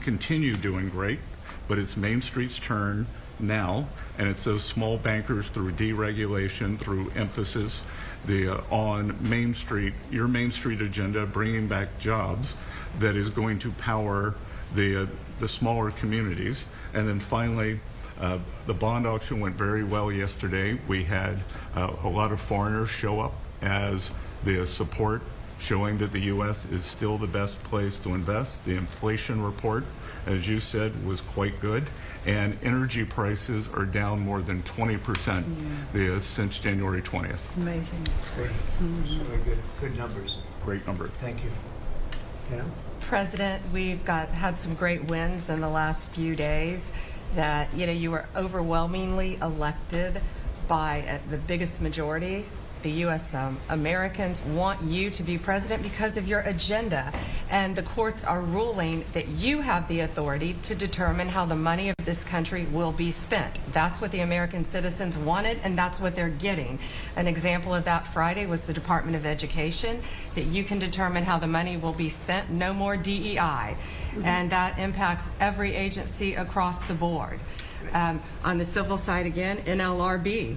continue doing great, but it's Main Street's turn now, and it's those small bankers through deregulation, through emphasis on Main Street, your Main Street agenda, bringing back jobs, that is going to power the smaller communities. And then finally, the bond auction went very well yesterday. We had a lot of foreigners show up as the support, showing that the U.S. is still the best place to invest. The inflation report, as you said, was quite good, and energy prices are down more than 20% since January 20th. Amazing. That's great. Very good. Good numbers. Great number. Thank you. Yeah. President, we've had some great wins in the last few days. That you were overwhelmingly elected by the biggest majority. The U.S. Americans want you to be president because of your agenda, and the courts are ruling that you have the authority to determine how the money of this country will be spent. That's what the American citizens wanted, and that's what they're getting. An example of that Friday was the Department of Education, that you can determine how the money will be spent. No more DEI, and that impacts every agency across the board. On the civil side again, NLRB.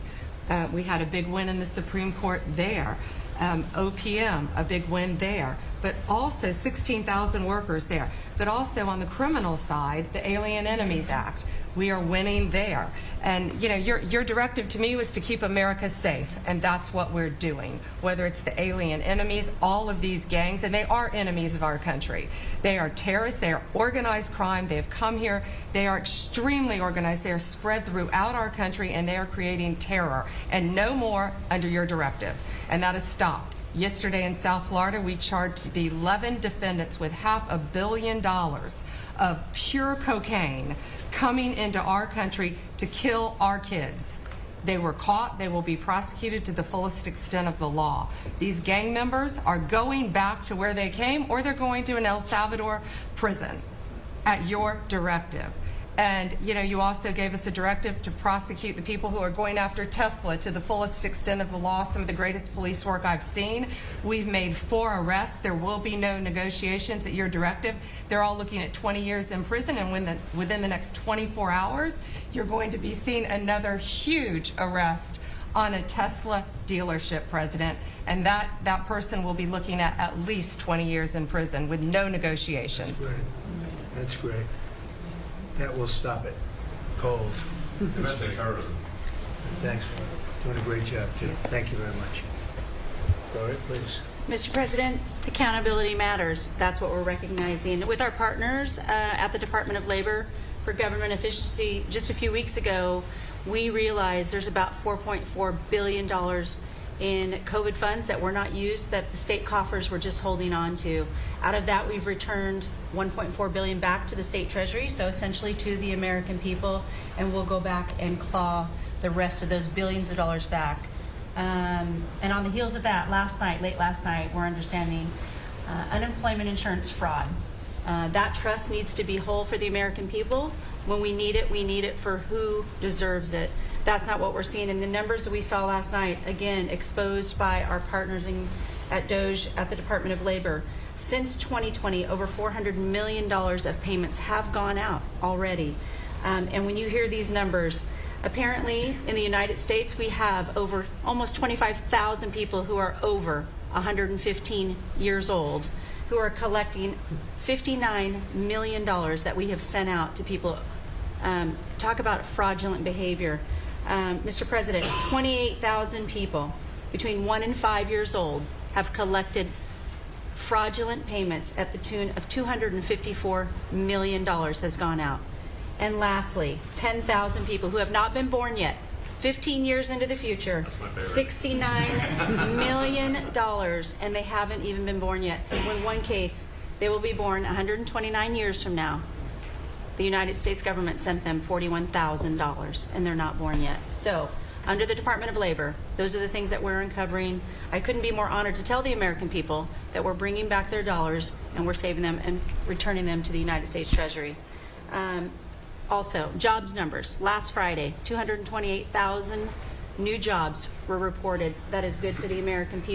We had a big win in the Supreme Court there. OPM, a big win there. But also 16,000 workers there. But also on the criminal side, the Alien Enemies Act. We are winning there. And your directive to me was to keep America safe, and that's what we're doing. Whether it's the alien enemies, all of these gangs, and they are enemies of our country. They are terrorists, they are organized crime, they have come here, they are extremely organized, they are spread throughout our country, and they are creating terror. And no more under your directive. And that has stopped. Yesterday in South Florida, we charged the 11 defendants with $500 million of pure cocaine coming into our country to kill our kids. They were caught. They will be prosecuted to the fullest extent of the law. These gang members are going back to where they came, or they're going to an El Salvador prison at your directive. And you also gave us a directive to prosecute the people who are going after Tesla to the fullest extent of the law. Some of the greatest police work I've seen. We've made 4 arrests. There will be no negotiations at your directive. They're all looking at 20 years in prison, and within the next 24 hours, you're going to be seeing another huge arrest on a Tesla dealership, President. And that person will be looking at least 20 years in prison with no negotiations. That's great. That's great. That will stop it cold. Domestic terrorism. Thanks. Doing a great job, too. Thank you very much. Gloria, please. Mr. President, accountability matters. That's what we're recognizing. With our partners at the Department of Labor for Government Efficiency, just a few weeks ago, we realized there's about $4.4 billion in COVID funds that were not used, that the state coffers were just holding on to. Out of that, we've returned $1.4 billion back to the state treasury, so essentially to the American people, and we'll go back and claw the rest of those billions of dollars back. And on the heels of that, late last night, we're understanding unemployment insurance fraud. That trust needs to be whole for the American people. When we need it for who deserves it. That's not what we're seeing. And the numbers that we saw last night, again, exposed by our partners at DOGE, at the Department of Labor. Since 2020, over $400 million of payments have gone out already. And when you hear these numbers, apparently in the United States, we have over almost 25,000 people who are over 115 years old who are collecting $59 million that we have sent out to people. Talk about fraudulent behavior. Mr. President, 28,000 people between 1 and 5 years old have collected fraudulent payments at the tune of $254 million has gone out. And lastly, 10,000 people who have not been born yet, 15 years into the future, $69 million, and they haven't even been born yet. In one case, they will be born 129 years from now. The United States government sent them $41,000, and they're not born yet. So, under the Department of Labor, those are the things that we're uncovering. I couldn't be more honored to tell the American people that we're bringing back their dollars and we're saving them and returning them to the United States Treasury. Also, jobs numbers. Last Friday, 228,000 new jobs were reported. That is good for the American people.